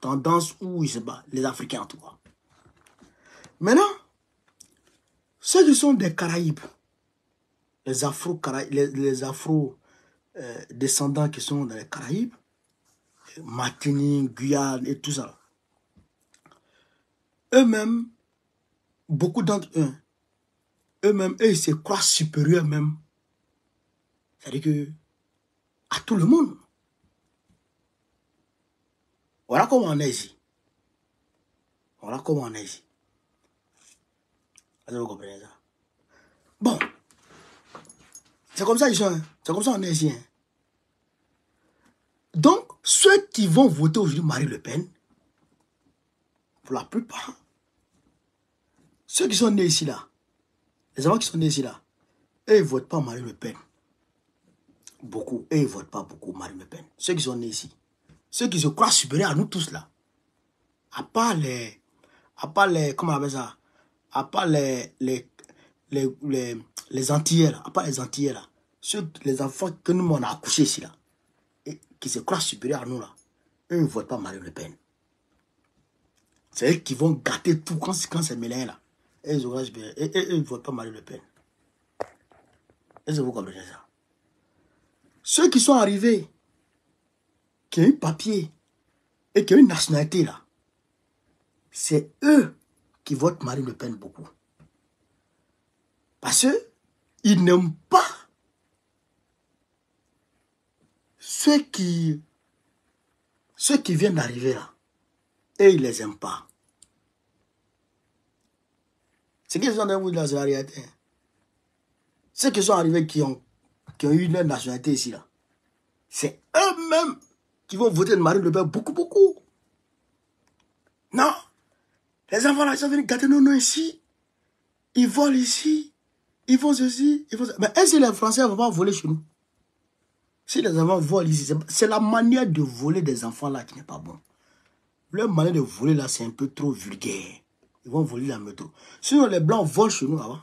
tendances où ils se battent, les Africains en tout cas. Maintenant, ceux qui sont des Caraïbes, les Afro-descendants qui sont dans les Caraïbes, Martinique, Guyane et tout ça, eux-mêmes, beaucoup d'entre eux, eux-mêmes, ils se croient supérieurs même. C'est-à-dire que, à tout le monde. Voilà comment on est ici. Voilà comment on est ici. Vous comprenez ça? Bon. C'est comme ça ils sont. Hein? C'est comme ça on est ici. Hein? Donc, ceux qui vont voter aujourd'hui Marine Le Pen, pour la plupart, ceux qui sont nés ici là, les enfants qui sont nés ici là, eux ils ne votent pas Marine Le Pen. Beaucoup. Eux ils ne votent pas beaucoup Marine Le Pen. Ceux qui sont nés ici. Ceux qui se croient supérieurs à nous tous là. À part les, comment on appelle ça? À part les Antillais là. À part les Antillais là. Les enfants que nous on a accouchés ici là. Et qui se croient supérieurs à nous là. Eux ils ne votent pas Marine Le Pen. C'est eux qui vont gâter tout quand c'est mêlé là. Et ils ne votent pas Marine Le Pen. Est-ce que vous comprenez ça? Ceux qui sont arrivés, qui ont eu papier et qui ont une nationalité là, c'est eux qui votent Marine Le Pen beaucoup. Parce qu'ils n'aiment pas ceux qui viennent d'arriver là. Et ils ne les aiment pas. C'est qu'ils sont dans la réalité. Ceux qui sont arrivés qui ont eu une nationalité ici là, c'est eux-mêmes qui vont voter de Marine Le Pen beaucoup, beaucoup. Non. Les enfants là, ils sont venus gâter nos noms ici. Ils volent ici. Ils font ceci. Ils font ça. Mais est-ce que les Français ne vont pas voler chez nous? Si les enfants volent ici, c'est la manière de voler des enfants là qui n'est pas bon. Leur manière de voler là, c'est un peu trop vulgaire. Ils vont voler la métro. Sinon, les blancs volent chez nous avant.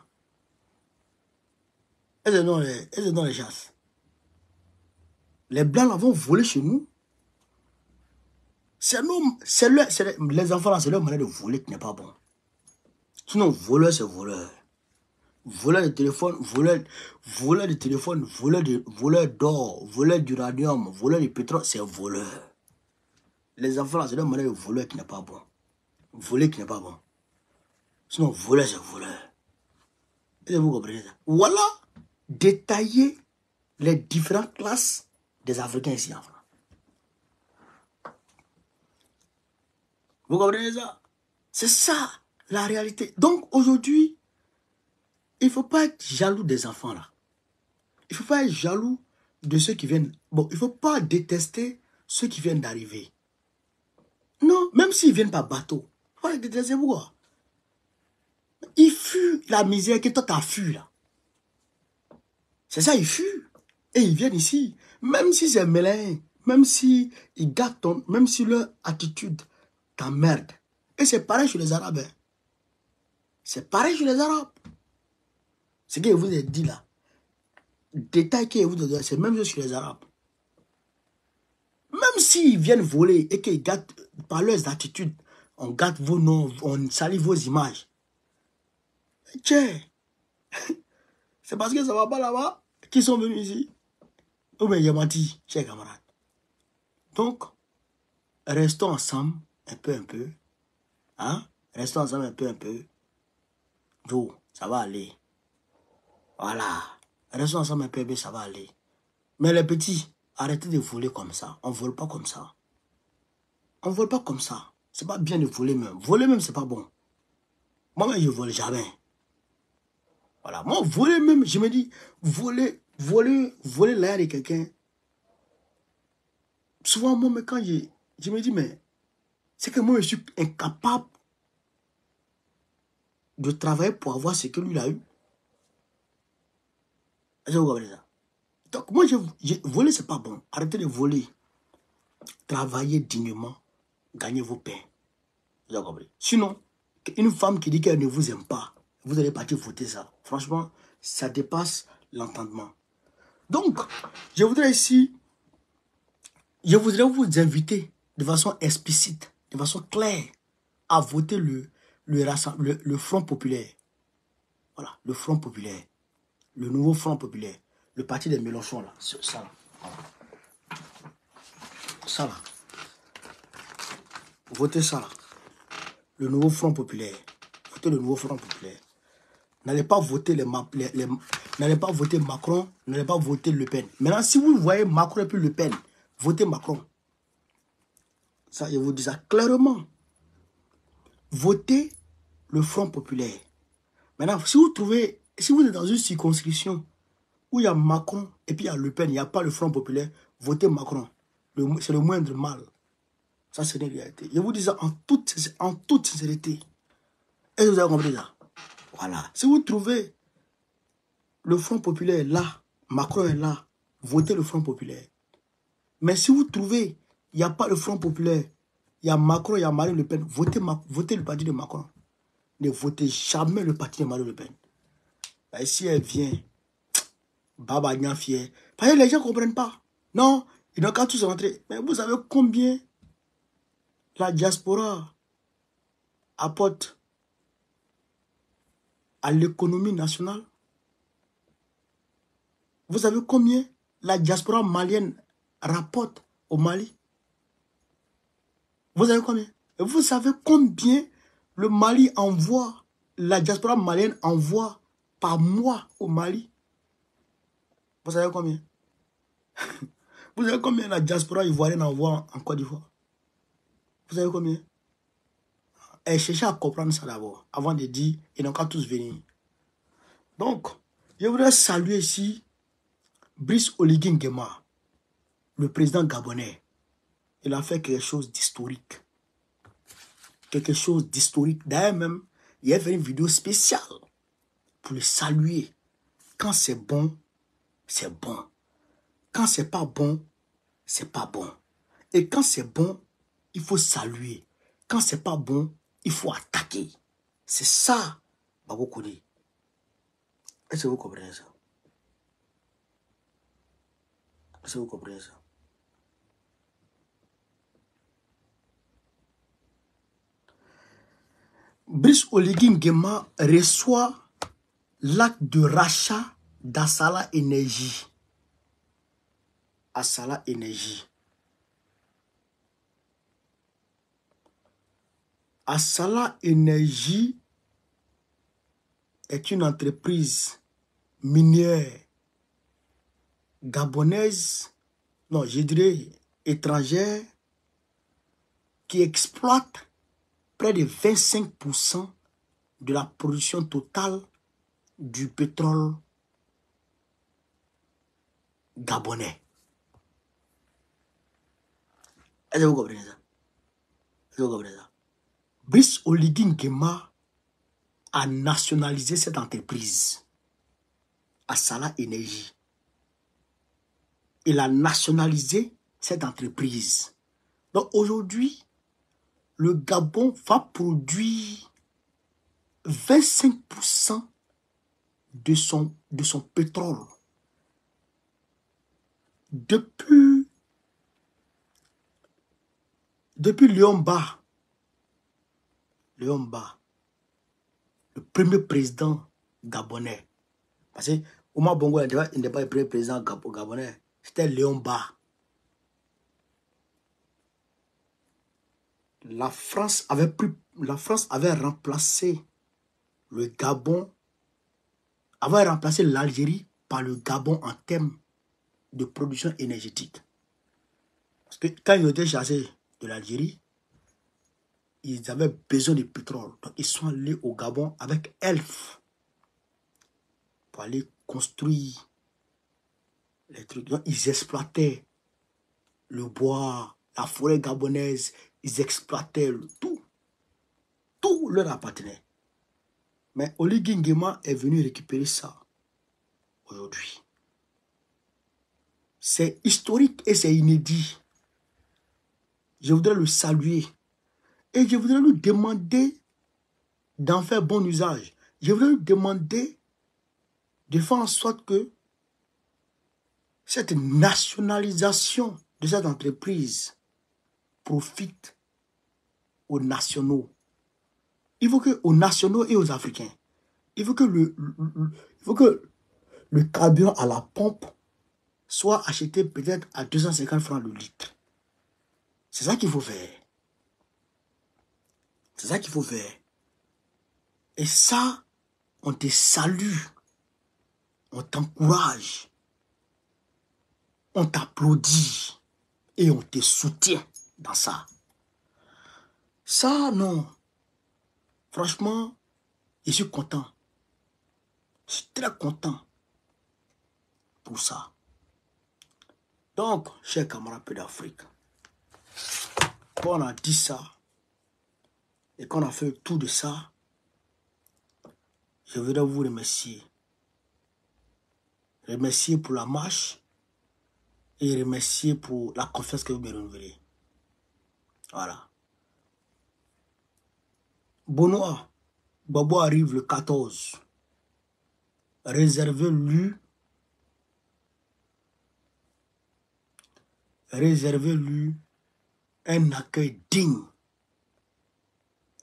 Elles sont dans les chasses. Les blancs là vont voler chez nous. Les enfants là, c'est leur manière de voler qui n'est pas bon. Sinon, voleur, c'est voleur. Voleur de téléphone, voleur de téléphone, voleur d'or, voleur d'uranium, voleur de pétrole, c'est voleur. Les enfants là, c'est leur manière de voleur qui n'est pas bon. Voler qui n'est pas bon. Sinon, voleur, c'est voleur. Est-ce que vous comprenez ça? Voilà, détailler les différentes classes des Africains ici en France. Vous comprenez ça? C'est ça, la réalité. Donc, aujourd'hui, il ne faut pas être jaloux des enfants là. Il ne faut pas être jaloux de ceux qui viennent. Bon, il ne faut pas détester ceux qui viennent d'arriver. Non, même s'ils viennent par bateau. Il faut pas les détester, pourquoi? Ils fuient la misère que toi t'as fui là. C'est ça, ils fuient. Et ils viennent ici. Même si c'est mêlé, même si ils gâtent ton, même si leur attitude t'emmerde. Et c'est pareil chez les Arabes. Hein. C'est pareil chez les Arabes. Ce que je vous ai dit là. Détail que je vous ai dit, c'est même chose chez les Arabes. Même s'ils viennent voler et qu'ils gâtent par leurs attitudes, on gâte vos noms, on salit vos images. Tiens, c'est parce que ça ne va pas là-bas qu'ils sont venus ici. Oh mais j'ai menti, chers camarades. Donc, restons ensemble un peu. Hein? Restons ensemble un peu. Jo, ça va aller. Voilà. Restons ensemble un peu, ça va aller. Mais les petits, arrêtez de voler comme ça. On ne vole pas comme ça. On ne vole pas comme ça. C'est pas bien de voler même. Voler même, c'est pas bon. Moi-même, je ne vole jamais. Voilà. Moi, voler même, je me dis, voler l'air de quelqu'un. Souvent, moi, quand je me dis, mais c'est que moi, je suis incapable de travailler pour avoir ce que lui a eu. Est-ce que vous comprenez ça? Donc, moi, voler, c'est pas bon. Arrêtez de voler. Travaillez dignement. Gagnez vos pains. Vous avez compris? Sinon, une femme qui dit qu'elle ne vous aime pas, vous allez partir voter ça. Franchement, ça dépasse l'entendement. Donc, je voudrais vous inviter de façon explicite, de façon claire, à voter le Front populaire. Voilà, le Front populaire. Le nouveau Front populaire. Le parti des Mélenchon, là. Ça, là. Ça, là. Votez ça, là. Le nouveau Front populaire. Votez le nouveau Front populaire. N'allez pas voter n'allez pas voter Macron, n'allez pas voter Le Pen. Maintenant, si vous voyez Macron et puis Le Pen, votez Macron. Ça, je vous dis ça clairement. Votez le Front populaire. Maintenant, si vous êtes dans une circonscription où il y a Macron et puis il y a Le Pen, il n'y a pas le Front populaire, votez Macron. C'est le moindre mal. Ça, c'est une réalité. Je vous dis ça en toute sincérité. Est-ce que vous avez compris ça? Voilà. Si vous trouvez le Front populaire est là, Macron est là, votez le Front populaire. Mais si vous trouvez, il n'y a pas le Front populaire, il y a Macron, il y a Marine Le Pen, votez le parti de Macron. Ne votez jamais le parti de Marine Le Pen. Et si elle vient, Baba Nya fier. Parce que les gens ne comprennent pas. Non, ils n'ont qu'à tous rentrer. Mais vous savez combien la diaspora apporte à l'économie nationale? Vous savez combien la diaspora malienne rapporte au Mali? Vous savez combien? Vous savez combien le Mali envoie, la diaspora malienne envoie par mois au Mali? Vous savez combien? Vous savez combien la diaspora ivoirienne envoie en Côte d'Ivoire? Vous savez combien? Et cherchez à comprendre ça d'abord, avant de dire, ils n'ont qu'à tous venir. Donc, je voudrais saluer ici Brice Oligui Nguema, le président gabonais. Il a fait quelque chose d'historique. Quelque chose d'historique. D'ailleurs même, il a fait une vidéo spéciale pour le saluer. Quand c'est bon, c'est bon. Quand c'est pas bon, c'est pas bon. Et quand c'est bon, il faut saluer. Quand c'est pas bon, il faut attaquer. C'est ça, Babo Koné. Est-ce que vous comprenez ça? Est-ce que vous comprenez ça? Brice Oligui Nguema reçoit l'acte de rachat d'Assala Énergie. Assala Énergie. Assala Énergie est une entreprise minière gabonaise, non, je dirais étrangère, qui exploite près de 25% de la production totale du pétrole gabonais. Est-ce que vous comprenez ça? Est-ce que vous comprenez ça? Brice Oligui Nguema a nationalisé cette entreprise, Assala Énergie. Il a nationalisé cette entreprise. Donc aujourd'hui, le Gabon va produire 25% de son pétrole. Depuis Léon Mba, le premier président gabonais, parce que Oumar Bongo il n'est pas le premier président gabonais, c'était Léon Mba. La France avait remplacé le Gabon, avait remplacé l'Algérie par le Gabon en termes de production énergétique. Parce que quand ils étaient chassés de l'Algérie, ils avaient besoin de pétrole. Donc ils sont allés au Gabon avec Elf pour aller construire les trucs. Donc ils exploitaient le bois, la forêt gabonaise, ils exploitaient tout. Tout leur appartenait. Mais Oligui Nguema est venu récupérer ça aujourd'hui. C'est historique et c'est inédit. Je voudrais le saluer. Et je voudrais lui demander d'en faire bon usage. Je voudrais lui demander de faire en sorte que cette nationalisation de cette entreprise profite aux nationaux. Il faut que aux nationaux et aux Africains, il faut que le carburant à la pompe soit acheté peut-être à 250 francs le litre. C'est ça qu'il faut faire. C'est ça qu'il faut faire. Et ça, on te salue. On t'encourage. On t'applaudit. Et on te soutient dans ça. Ça, non. Franchement, je suis content. Je suis très content pour ça. Donc, chers camarades d'Afrique, quand on a dit ça, et qu'on a fait tout de ça, je voudrais vous remercier. Remercier pour la marche et remercier pour la confiance que vous me renouvelez. Voilà. Benoît, Babo arrive le 14. Réservez-lui un accueil digne.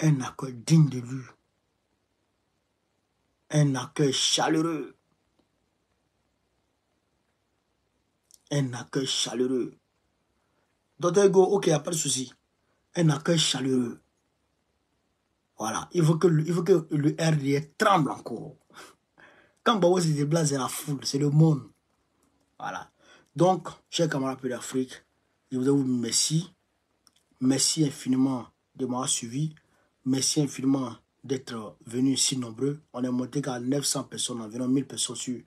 Un accueil digne de lui. Un accueil chaleureux. Un accueil chaleureux. Docteur Ego, ok, il n'y a pas de souci. Un accueil chaleureux. Voilà. Il faut que le RDA tremble encore. Quand Babo se déplace, c'est la foule, c'est le monde. Voilà. Donc, chers camarades d'Afrique, je voudrais vous remercier. Merci infiniment de m'avoir suivi. Merci infiniment d'être venus si nombreux. On est monté à 900 personnes, environ 1000 personnes sur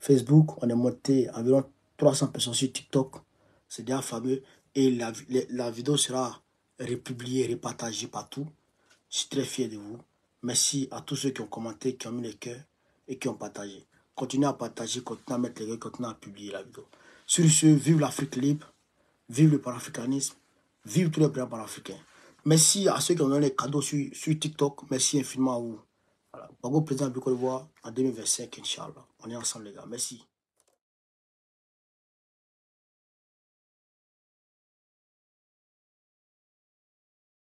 Facebook. On est monté à environ 300 personnes sur TikTok. C'est déjà fameux. Et la vidéo sera republiée, repartagée partout. Je suis très fier de vous. Merci à tous ceux qui ont commenté, qui ont mis les cœurs et qui ont partagé. Continuez à partager, continuez à mettre les cœurs, continuez à publier la vidéo. Sur ce, vive l'Afrique libre, vive le panafricanisme, vive tous les pays panafricains. Merci à ceux qui ont donné les cadeaux sur TikTok. Merci infiniment à vous. Voilà. Bago président du Côte d'Ivoire en 2025, Inch'Allah. On est ensemble, les gars. Merci.